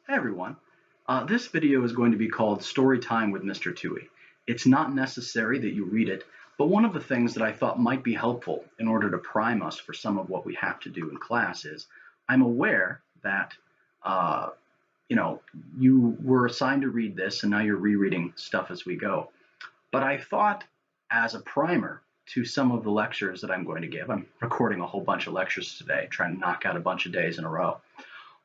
Hey everyone. This video is going to be called Story Time with Mr. Tuhy. It's not necessary that you read it, but one of the things that I thought might be helpful in order to prime us for some of what we have to do in class is I'm aware that uh, you were assigned to read this and now you're rereading stuff as we go. But I thought as a primer to some of the lectures that I'm going to give, I'm recording a whole bunch of lectures today, trying to knock out a bunch of days in a row.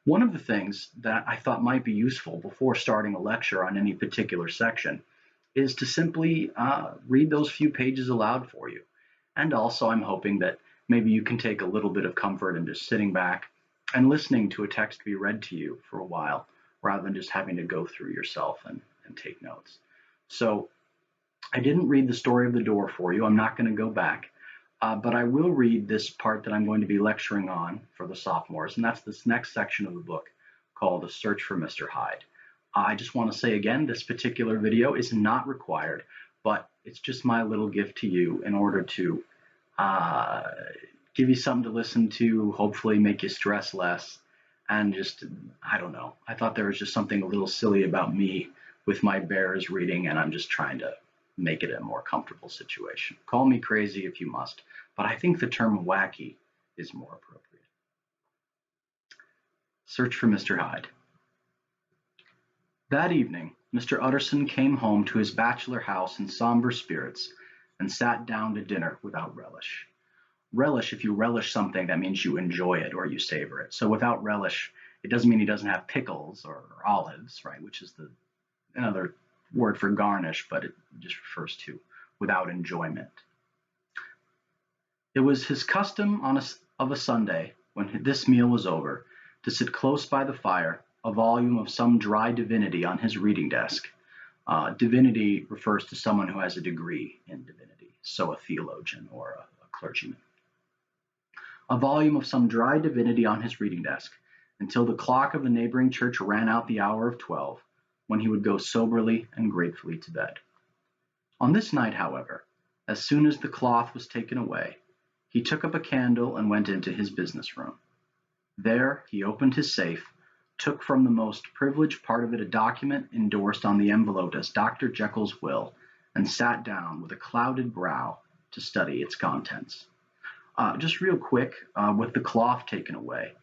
One of the things that I thought might be useful before starting a lecture on any particular section is to simply read those few pages aloud for you. And also, I'm hoping that maybe you can take a little bit of comfort in just sitting back and listening to a text be read to you for a while, rather than just having to go through yourself and take notes. So I didn't read the story of the door for you. I'm not going to go back. But I will read this part that I'm going to be lecturing on for the sophomores, and that's this next section of the book called A Search for Mr. Hyde. I just want to say again, this particular video is not required, but it's just my little gift to you in order to uh, give you something to listen to, hopefully make you stress less, and just, I don't know. I thought there was just something a little silly about me with my bears reading, and I'm just trying to make it a more comfortable situation. Call me crazy if you must, but I think the term wacky is more appropriate. Search for Mr. Hyde. That evening, Mr. Utterson came home to his bachelor house in somber spirits and sat down to dinner without relish. Relish, if you relish something, that means you enjoy it or you savor it. So without relish, it doesn't mean he doesn't have pickles or olives, right, which is another word for garnish, but it just refers to without enjoyment. It was his custom of a Sunday, when this meal was over, to sit close by the fire, a volume of some dry divinity on his reading desk. Divinity refers to someone who has a degree in divinity, so a theologian or a clergyman. A volume of some dry divinity on his reading desk, until the clock of the neighboring church ran out the hour of 12, when he would go soberly and gratefully to bed. On this night, however, as soon as the cloth was taken away, he took up a candle and went into his business room. There he opened his safe, took from the most privileged part of it a document endorsed on the envelope as Dr. Jekyll's will, and sat down with a clouded brow to study its contents. Just real quick, with the cloth taken away,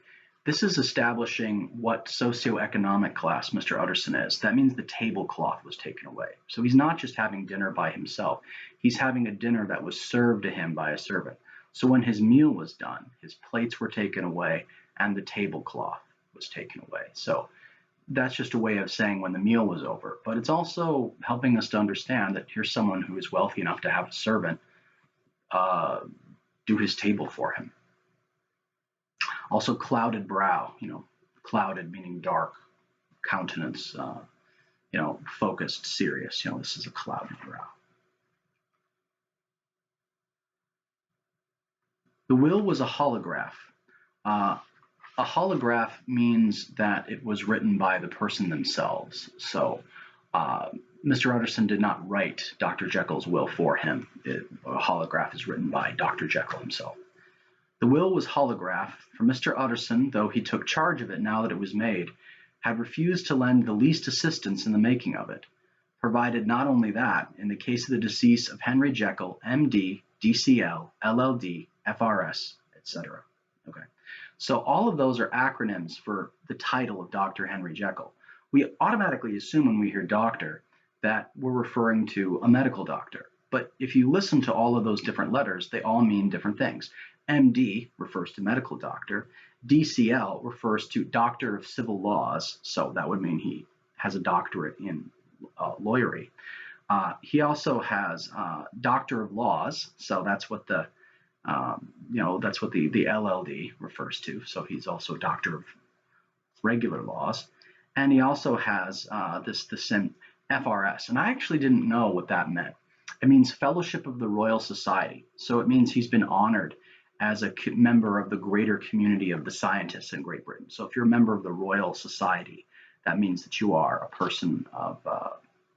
this is establishing what socioeconomic class Mr. Utterson is. That means the tablecloth was taken away. So he's not just having dinner by himself. He's having a dinner that was served to him by a servant. So when his meal was done, his plates were taken away and the tablecloth was taken away. So that's just a way of saying when the meal was over. But it's also helping us to understand that here's someone who is wealthy enough to have a servant uh, do his table for him. Also, clouded brow, clouded meaning dark, countenance, focused, serious. This is a clouded brow. The will was a holograph. A holograph means that it was written by the person themselves. So Mr. Utterson did not write Dr. Jekyll's will for him. A holograph is written by Dr. Jekyll himself. The will was holograph, for Mr. Utterson, though he took charge of it now that it was made, had refused to lend the least assistance in the making of it, provided not only that, in the case of the decease of Henry Jekyll, M.D., D.C.L., LL.D., F.R.S., etc. Okay. So all of those are acronyms for the title of Dr. Henry Jekyll. We automatically assume when we hear doctor that we're referring to a medical doctor. But if you listen to all of those different letters, they all mean different things. MD refers to medical doctor. DCL refers to doctor of civil laws, so that would mean he has a doctorate in lawyery. He also has doctor of laws, so that's what the LLD refers to. So he's also a doctor of regular laws, and he also has this FRS, and I actually didn't know what that meant. It means Fellowship of the Royal Society, so it means he's been honored as a member of the greater community of the scientists in Great Britain. So if you're a member of the Royal Society, that means that you are a person of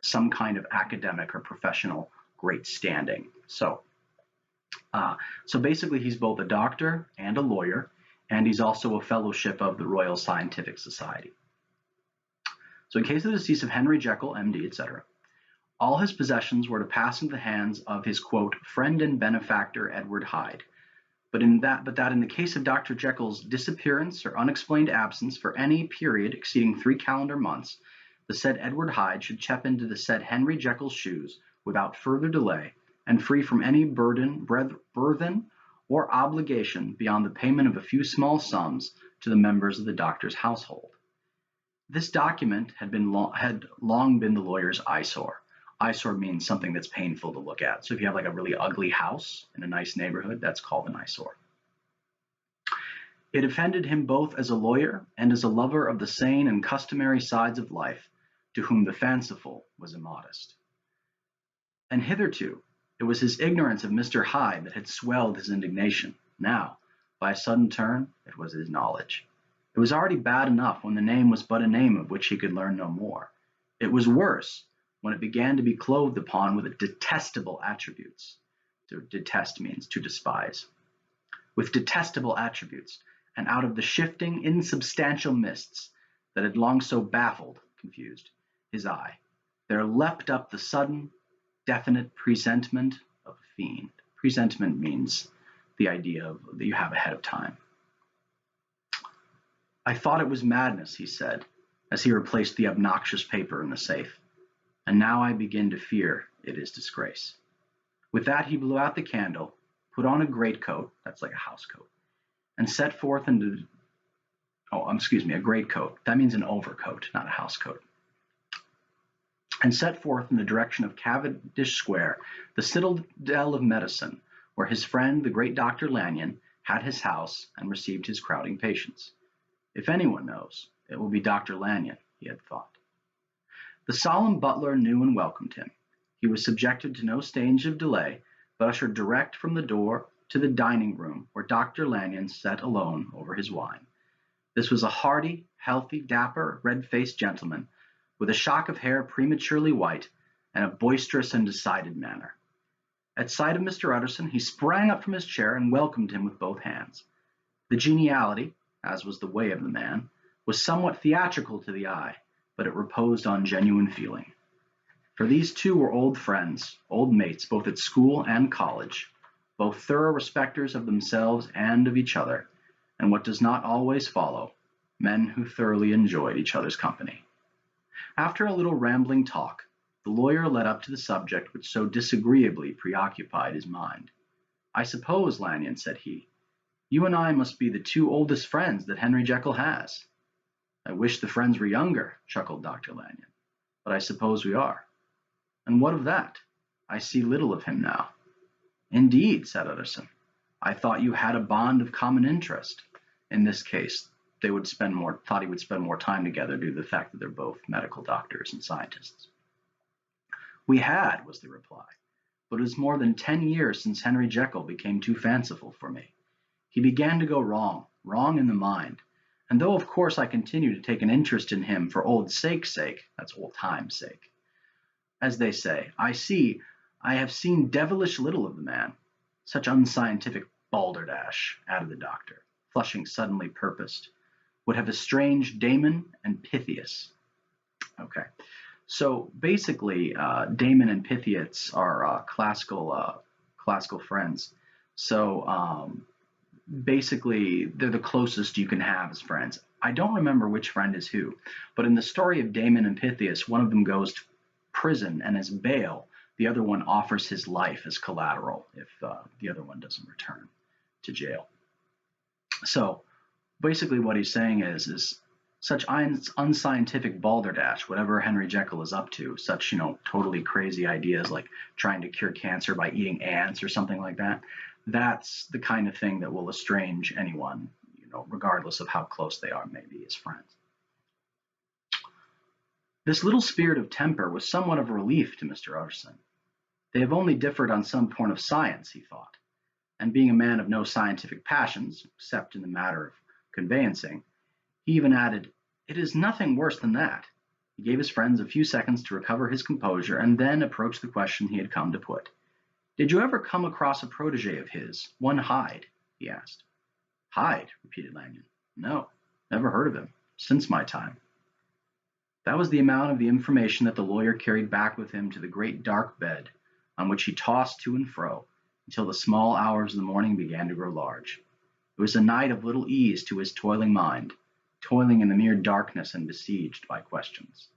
some kind of academic or professional great standing. So basically, he's both a doctor and a lawyer, and he's also a fellowship of the Royal Scientific Society. So in case of the decease of Henry Jekyll, MD, etc., all his possessions were to pass into the hands of his, quote, friend and benefactor, Edward Hyde. But that in the case of Dr. Jekyll's disappearance or unexplained absence for any period exceeding 3 calendar months, the said Edward Hyde should step into the said Henry Jekyll's shoes without further delay, and free from any burthen or obligation beyond the payment of a few small sums to the members of the doctor's household. This document had long been the lawyer's eyesore. Eyesore means something that's painful to look at. So if you have like a really ugly house in a nice neighborhood, that's called an eyesore. It offended him both as a lawyer and as a lover of the sane and customary sides of life, to whom the fanciful was immodest. And hitherto, it was his ignorance of Mr. Hyde that had swelled his indignation. Now, by a sudden turn, it was his knowledge. It was already bad enough when the name was but a name of which he could learn no more. It was worse when it began to be clothed upon with detestable attributes. To detest means to despise. With detestable attributes, and out of the shifting, insubstantial mists that had long so confused his eye, there leapt up the sudden, definite presentiment of a fiend. Presentiment means the idea that you have ahead of time. I thought it was madness, he said, as he replaced the obnoxious paper in the safe. And now I begin to fear it is disgrace. With that he blew out the candle, put on a greatcoat, that's like a housecoat, and set forth into, a greatcoat. That means an overcoat, not a housecoat. And set forth in the direction of Cavendish Square, the citadel of medicine, where his friend, the great Dr. Lanyon, had his house and received his crowding patients. If anyone knows, it will be Dr. Lanyon, he had thought. The solemn butler knew and welcomed him. He was subjected to no stage of delay, but ushered direct from the door to the dining room, where Dr. Lanyon sat alone over his wine. This was a hearty, healthy, dapper, red-faced gentleman, with a shock of hair prematurely white, and a boisterous and decided manner. At sight of Mr. Utterson, he sprang up from his chair and welcomed him with both hands. The geniality, as was the way of the man, was somewhat theatrical to the eye, but it reposed on genuine feeling. For these two were old friends, old mates, both at school and college, both thorough respecters of themselves and of each other, and what does not always follow, men who thoroughly enjoyed each other's company. After a little rambling talk, the lawyer led up to the subject which so disagreeably preoccupied his mind. I suppose, Lanyon, said he, you and I must be the two oldest friends that Henry Jekyll has. I wish the friends were younger, chuckled Dr. Lanyon, but I suppose we are. And what of that? I see little of him now. Indeed, said Utterson. I thought you had a bond of common interest. In this case, thought he would spend more time together due to the fact that they're both medical doctors and scientists. We had, was the reply, but it was more than 10 years since Henry Jekyll became too fanciful for me. He began to go wrong in the mind, and though of course I continue to take an interest in him for old sake's sake, that's old time's sake, as they say, I have seen devilish little of the man. Such unscientific balderdash, added the doctor, flushing suddenly purposed, would have estranged Damon and Pythias. Okay, so basically, Damon and Pythias are classical friends. So basically, they're the closest you can have as friends. I don't remember which friend is who, but in the story of Damon and Pythias, one of them goes to prison, and as bail, the other one offers his life as collateral if the other one doesn't return to jail. So basically what he's saying is such unscientific balderdash, whatever Henry Jekyll is up to, such, totally crazy ideas like trying to cure cancer by eating ants or something like that, that's the kind of thing that will estrange anyone, regardless of how close they are maybe as friends. This little spirit of temper was somewhat of a relief to Mr. Utterson. They have only differed on some point of science, he thought, and being a man of no scientific passions, except in the matter of conveyancing, he even added, it is nothing worse than that. He gave his friends a few seconds to recover his composure, and then approached the question he had come to put. Did you ever come across a protege of his, one Hyde? He asked. Hyde, repeated Lanyon. No, never heard of him, since my time. That was the amount of the information that the lawyer carried back with him to the great dark bed, on which he tossed to and fro until the small hours of the morning began to grow large. It was a night of little ease to his toiling mind, toiling in the mere darkness and besieged by questions.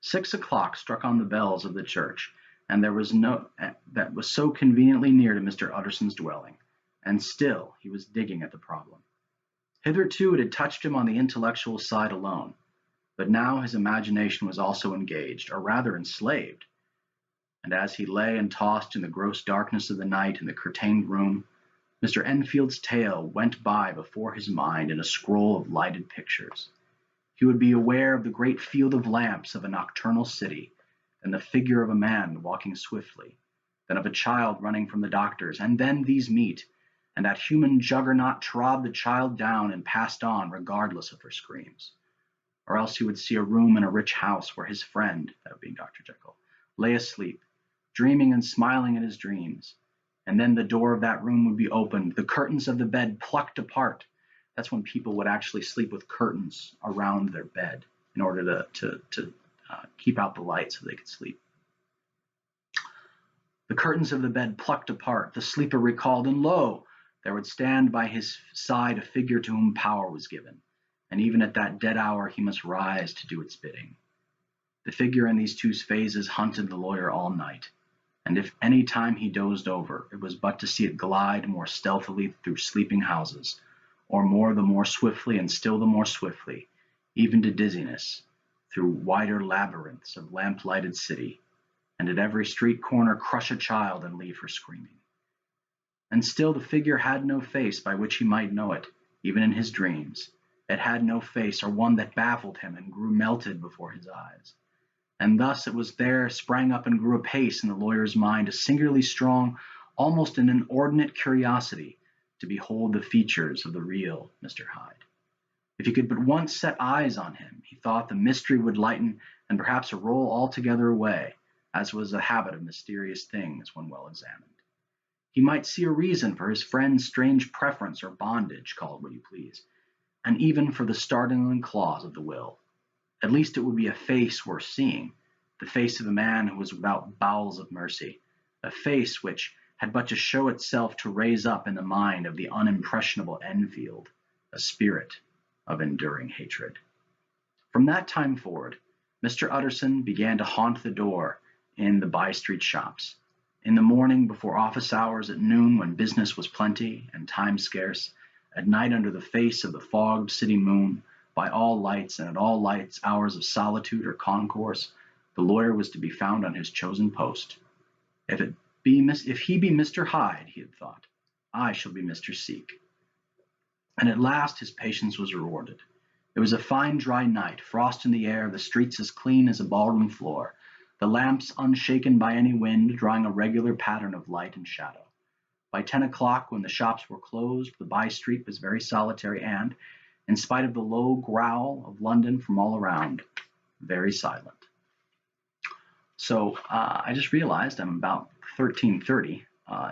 6 o'clock struck on the bells of the church, and there was no that was so conveniently near to Mr. Utterson's dwelling, and still he was digging at the problem. Hitherto it had touched him on the intellectual side alone, but now his imagination was also engaged, or rather enslaved, and as he lay and tossed in the gross darkness of the night in the curtained room, Mr. Enfield's tale went by before his mind in a scroll of lighted pictures. He would be aware of the great field of lamps of a nocturnal city, then the figure of a man walking swiftly, then of a child running from the doctor's, and then these meet, and that human juggernaut trod the child down and passed on regardless of her screams. Or else he would see a room in a rich house where his friend, that being Dr. Jekyll, lay asleep, dreaming and smiling in his dreams, and then the door of that room would be opened, the curtains of the bed plucked apart. That's when people would actually sleep with curtains around their bed in order to keep out the light so they could sleep. The curtains of the bed plucked apart, the sleeper recalled, and lo, there would stand by his side a figure to whom power was given, and even at that dead hour he must rise to do its bidding. The figure in these two phases hunted the lawyer all night, and if any time he dozed over, it was but to see it glide more stealthily through sleeping houses, or the more swiftly and still the more swiftly, even to dizziness, through wider labyrinths of lamp-lighted city, and at every street corner crush a child and leave her screaming. And still the figure had no face by which he might know it, even in his dreams. It had no face, or one that baffled him and grew melted before his eyes. And thus it was there sprang up and grew apace in the lawyer's mind a singularly strong, almost an inordinate curiosity to behold the features of the real Mr. Hyde. If he could but once set eyes on him, he thought the mystery would lighten and perhaps roll altogether away, as was the habit of mysterious things when well examined. He might see a reason for his friend's strange preference or bondage, call it what you please, and even for the startling clause of the will. At least it would be a face worth seeing, the face of a man who was without bowels of mercy, a face which had but to show itself to raise up in the mind of the unimpressionable Enfield a spirit of enduring hatred. From that time forward, Mr. Utterson began to haunt the door in the by-street shops. In the morning before office hours, at noon when business was plenty and time scarce, at night under the face of the fogged city moon, by all lights and at all lights hours of solitude or concourse, the lawyer was to be found on his chosen post. If he be Mr. Hyde, he had thought, I shall be Mr. Seek. And at last his patience was rewarded. It was a fine dry night, frost in the air, the streets as clean as a ballroom floor, the lamps unshaken by any wind, drawing a regular pattern of light and shadow. By 10 o'clock, when the shops were closed, the by-street was very solitary and, in spite of the low growl of London from all around, very silent. So I just realized I'm about 13:30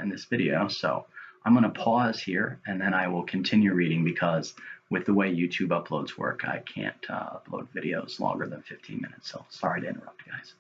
in this video, so I'm going to pause here and then I will continue reading because with the way YouTube uploads work, I can't upload videos longer than 15 minutes. So sorry to interrupt, guys.